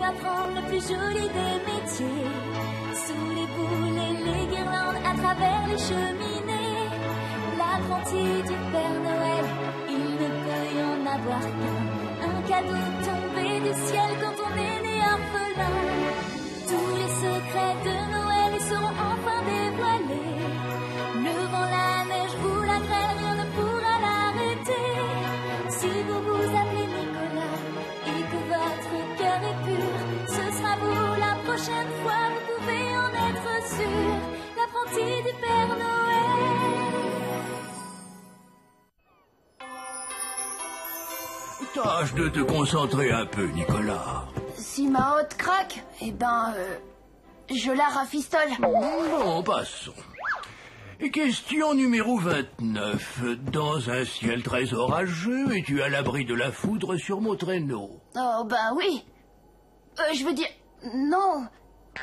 m'apprendre le plus joli des métiers. Sous les boules et les guirlandes, à travers les cheminées, l'apprenti du Père Noël, il ne peut y en avoir qu'un. Un cadeau tombé du ciel quand on est né orphelin. Tous les secrets de Noël seront enfin dévoilés. Le vent, la neige ou la grêle, rien ne pourra l'arrêter. Si vous vous appelez Nicolas et que votre cœur est pur, ce sera vous la prochaine fois, vous pouvez en être sûr. L'apprenti du Père Noël. Tâche de te concentrer un peu, Nicolas. Si ma hotte craque, eh ben, je la rafistole. Bon, passons. Question numéro 29. Dans un ciel très orageux, es-tu à l'abri de la foudre sur mon traîneau? Oh, ben oui. Je veux dire, non.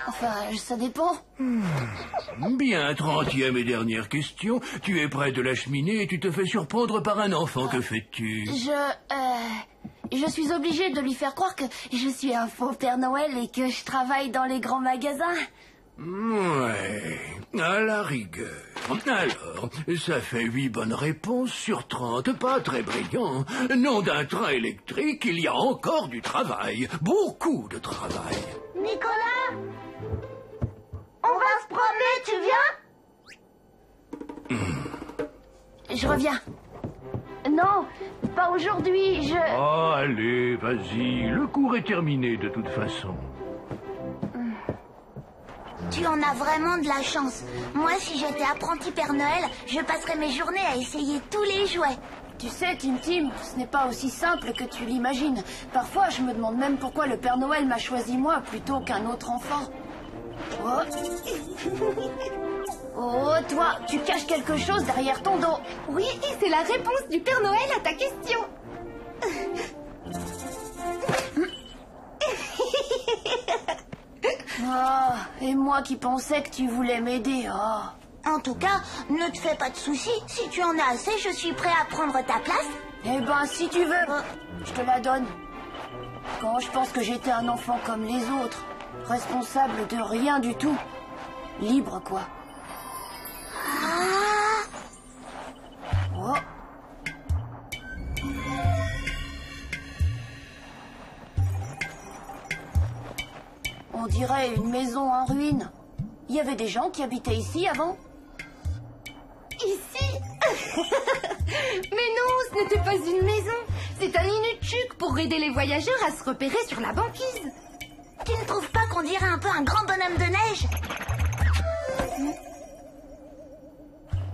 Enfin, ça dépend. Bien, 30e et dernière question. Tu es près de la cheminée et tu te fais surprendre par un enfant. Que fais-tu? Je suis obligée de lui faire croire que je suis un faux Père Noël et que je travaille dans les grands magasins. Ouais, à la rigueur. Alors, ça fait 8 bonnes réponses sur 30, pas très brillant. Nom d'un train électrique, il y a encore du travail, beaucoup de travail. Nicolas, on va se promener, tu viens? Je reviens. Non, pas aujourd'hui, Oh, allez, vas-y, le cours est terminé de toute façon. Tu en as vraiment de la chance. Moi, si j'étais apprenti Père Noël, je passerais mes journées à essayer tous les jouets. Tu sais, Tim, ce n'est pas aussi simple que tu l'imagines. Parfois, je me demande même pourquoi le Père Noël m'a choisi moi plutôt qu'un autre enfant. Oh, toi, tu caches quelque chose derrière ton dos. Oui, c'est la réponse du Père Noël à ta question. Oh, et moi qui pensais que tu voulais m'aider. Oh. En tout cas, ne te fais pas de soucis. Si tu en as assez, je suis prêt à prendre ta place. Eh ben, si tu veux, je te la donne. Quand je pense que j'étais un enfant comme les autres, responsable de rien du tout. Libre, quoi. Oh. On dirait une maison en ruine. Il y avait des gens qui habitaient ici avant? Ici? Mais non, ce n'était pas une maison. C'est un inutchuk pour aider les voyageurs à se repérer sur la banquise. Tu ne trouves pas qu'on dirait un peu un grand bonhomme de neige?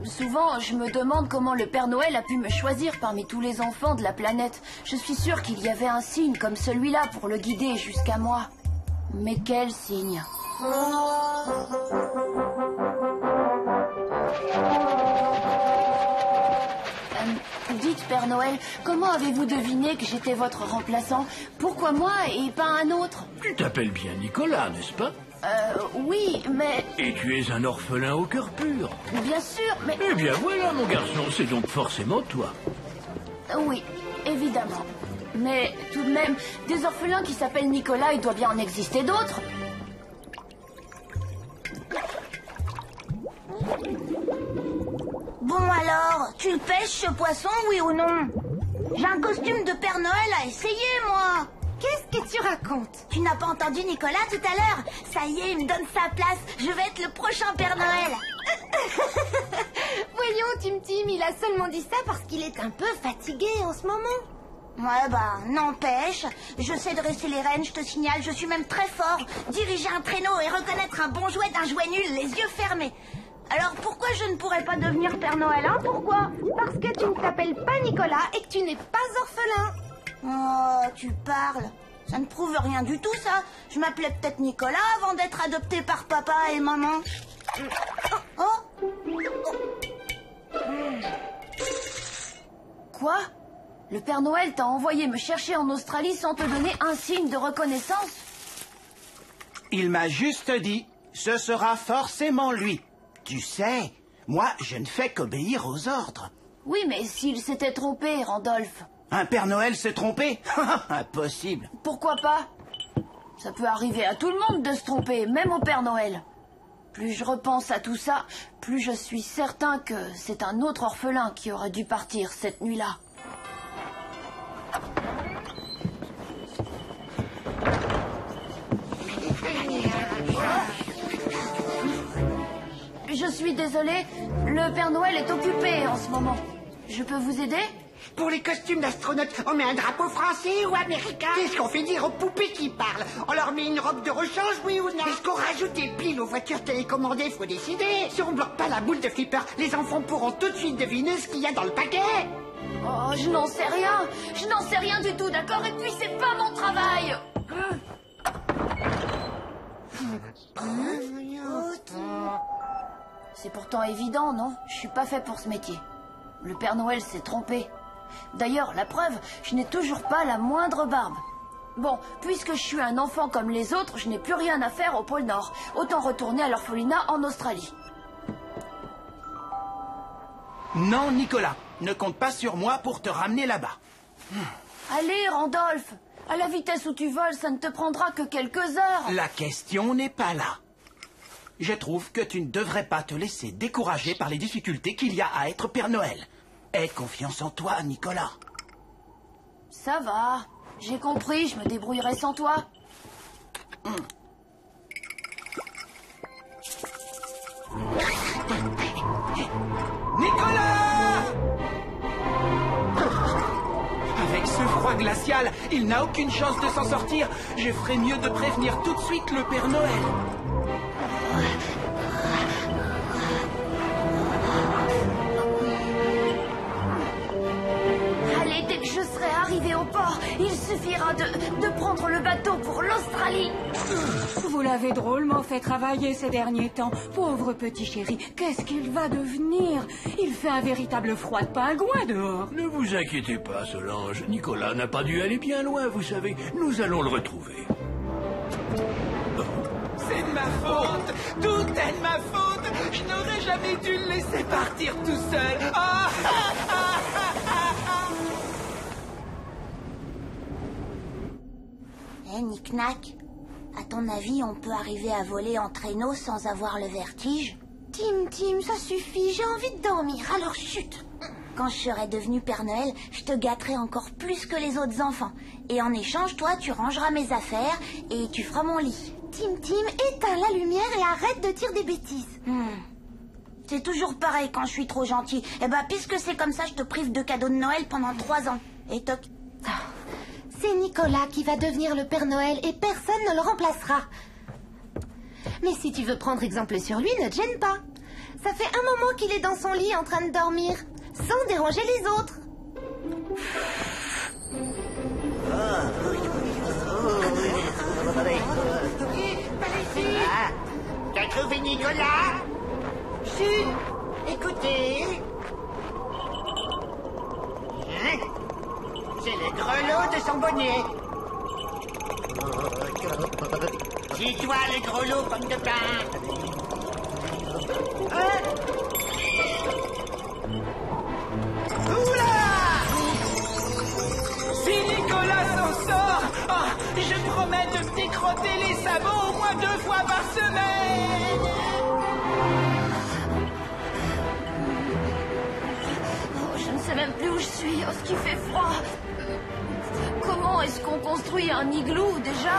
Souvent, je me demande comment le Père Noël a pu me choisir parmi tous les enfants de la planète. Je suis sûre qu'il y avait un signe comme celui-là pour le guider jusqu'à moi. Mais quel signe? Dites, Père Noël, comment avez-vous deviné que j'étais votre remplaçant? Pourquoi moi et pas un autre? Tu t'appelles bien Nicolas, n'est-ce pas? Oui, mais... Et tu es un orphelin au cœur pur. Bien sûr, mais... Eh bien voilà, mon garçon, c'est donc forcément toi. Oui, évidemment. Mais tout de même, des orphelins qui s'appellent Nicolas, il doit bien en exister d'autres. Bon alors, tu le pêches ce poisson, oui ou non? J'ai un costume de Père Noël à essayer, moi. Qu'est-ce que tu racontes? Tu n'as pas entendu Nicolas tout à l'heure? Ça y est, il me donne sa place. Je vais être le prochain Père Noël. Voyons, Tim, il a seulement dit ça parce qu'il est un peu fatigué en ce moment. Ouais, bah, n'empêche. Je sais dresser les rênes, je te signale, je suis même très fort. Diriger un traîneau et reconnaître un bon jouet d'un jouet nul, les yeux fermés. Alors pourquoi je ne pourrais pas devenir Père Noël, hein? Pourquoi? Parce que tu ne t'appelles pas Nicolas et que tu n'es pas orphelin. Oh, tu parles. Ça ne prouve rien du tout, ça. Je m'appelais peut-être Nicolas avant d'être adopté par papa et maman. Oh. Quoi? Le Père Noël t'a envoyé me chercher en Australie sans te donner un signe de reconnaissance? Il m'a juste dit, ce sera forcément lui. Tu sais, moi, je ne fais qu'obéir aux ordres. Oui, mais s'il s'était trompé, Randolph. Un Père Noël s'est trompé? Impossible. Pourquoi pas? Ça peut arriver à tout le monde de se tromper, même au Père Noël. Plus je repense à tout ça, plus je suis certain que c'est un autre orphelin qui aurait dû partir cette nuit-là. Je suis désolée, le Père Noël est occupé en ce moment. Je peux vous aider? Pour les costumes d'astronautes, on met un drapeau français ou américain? Qu'est-ce qu'on fait dire aux poupées qui parlent? On leur met une robe de rechange, oui ou non? Est-ce qu'on rajoute des piles aux voitures télécommandées? Faut décider. Si on bloque pas la boule de flipper, les enfants pourront tout de suite deviner ce qu'il y a dans le paquet. Oh, je n'en sais rien. Je n'en sais rien du tout, d'accord? Et puis c'est pas mon travail. C'est pourtant évident, non? Je suis pas fait pour ce métier. Le Père Noël s'est trompé. D'ailleurs, la preuve, je n'ai toujours pas la moindre barbe. Bon, puisque je suis un enfant comme les autres, je n'ai plus rien à faire au pôle Nord. Autant retourner à l'orphelinat en Australie. Non, Nicolas, ne compte pas sur moi pour te ramener là-bas. Allez, Randolph. À la vitesse où tu voles, ça ne te prendra que quelques heures. La question n'est pas là. Je trouve que tu ne devrais pas te laisser décourager par les difficultés qu'il y a à être Père Noël. Aie confiance en toi, Nicolas. Ça va. J'ai compris, je me débrouillerai sans toi. Nicolas! Avec ce froid glacial, il n'a aucune chance de s'en sortir. Je ferais mieux de prévenir tout de suite le Père Noël. Allez, dès que je serai arrivé au port, il suffira de prendre le bateau pour l'Australie. Vous l'avez drôlement fait travailler ces derniers temps. Pauvre petit chéri, qu'est-ce qu'il va devenir? Il fait un véritable froid de pingouin dehors. Ne vous inquiétez pas, Solange. Nicolas n'a pas dû aller bien loin, vous savez. Nous allons le retrouver. C'est de ma faute. Tout est de ma faute. Je n'aurais jamais dû le laisser partir tout seul. Eh, Nick-Nack, à ton avis, on peut arriver à voler en traîneau sans avoir le vertige? Tim, ça suffit, j'ai envie de dormir, alors chut. Quand je serai devenu Père Noël, je te gâterai encore plus que les autres enfants. Et en échange, toi, tu rangeras mes affaires et tu feras mon lit. Tim, éteins la lumière et arrête de dire des bêtises. C'est toujours pareil quand je suis trop gentille. Eh ben, puisque c'est comme ça, je te prive de cadeaux de Noël pendant 3 ans. Et toc. C'est Nicolas qui va devenir le Père Noël et personne ne le remplacera. Mais si tu veux prendre exemple sur lui, ne te gêne pas. Ça fait un moment qu'il est dans son lit en train de dormir, sans déranger les autres. Ah, t'as trouvé Nicolas? Chut, écoutez. Hein? C'est le grelot de son bonnet. C'est toi le grelot, pomme de pain. Hein? Oula! Si Nicolas s'en sort, je promets de me décrotter les sabots au moins 2 fois par semaine. Je ne sais même plus où je suis. Oh, ce qui fait froid. Comment est-ce qu'on construit un igloo déjà?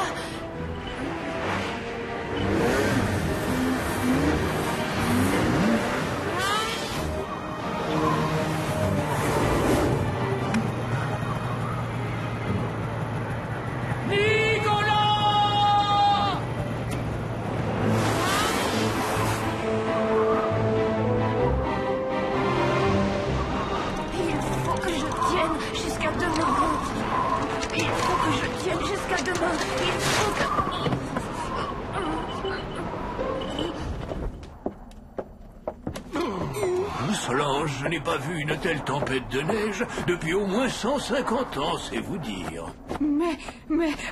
Solange, je n'ai pas vu une telle tempête de neige depuis au moins 150 ans, c'est vous dire. Mais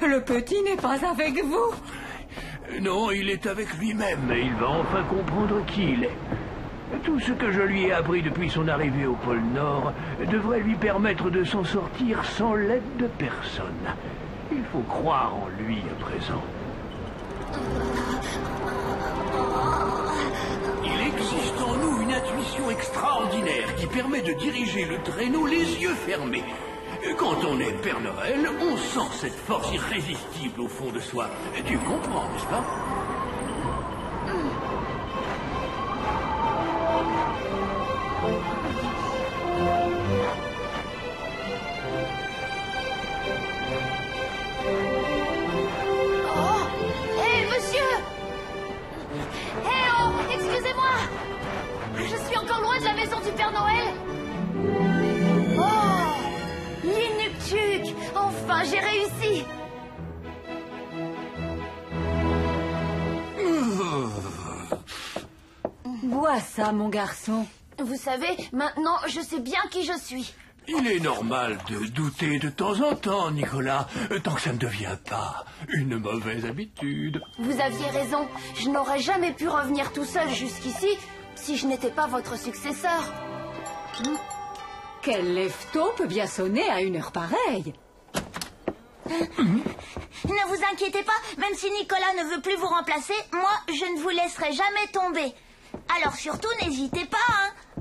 le petit n'est pas avec vous. Non, il est avec lui-même et il va enfin comprendre qui il est. Tout ce que je lui ai appris depuis son arrivée au pôle Nord devrait lui permettre de s'en sortir sans l'aide de personne. Il faut croire en lui à présent. Il existe en nous une intuition extraordinaire qui permet de diriger le traîneau les yeux fermés. Quand on est Père Noël, on sent cette force irrésistible au fond de soi. Tu comprends, n'est-ce pas? Oh! Hé, monsieur! Hé, oh! Excusez-moi! Je suis encore loin de la maison du Père Noël! Oh! L'inuktug! Enfin, j'ai réussi! Bois ça, mon garçon. Vous savez, maintenant, je sais bien qui je suis. Il est normal de douter de temps en temps, Nicolas, tant que ça ne devient pas une mauvaise habitude. Vous aviez raison. Je n'aurais jamais pu revenir tout seul jusqu'ici si je n'étais pas votre successeur. Quel lève-tôt peut bien sonner à une heure pareille? Ne vous inquiétez pas, même si Nicolas ne veut plus vous remplacer, moi, je ne vous laisserai jamais tomber. Alors surtout, n'hésitez pas,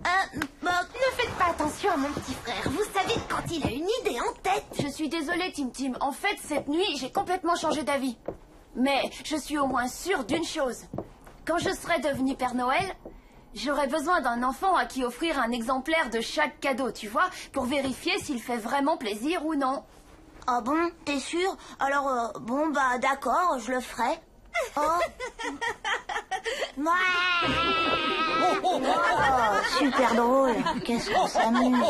hein. Ne faites pas attention à mon petit frère. Vous savez, quand il a une idée en tête... Je suis désolée, Tim Tim. En fait, cette nuit, j'ai complètement changé d'avis. Mais je suis au moins sûre d'une chose. Quand je serai devenue Père Noël, j'aurai besoin d'un enfant à qui offrir un exemplaire de chaque cadeau, tu vois, pour vérifier s'il fait vraiment plaisir ou non. Ah bon, t'es sûr? Alors, bon, bah d'accord, je le ferai. Oh. Ouais. Oh, super drôle. Qu'est-ce qu'on s'amuse.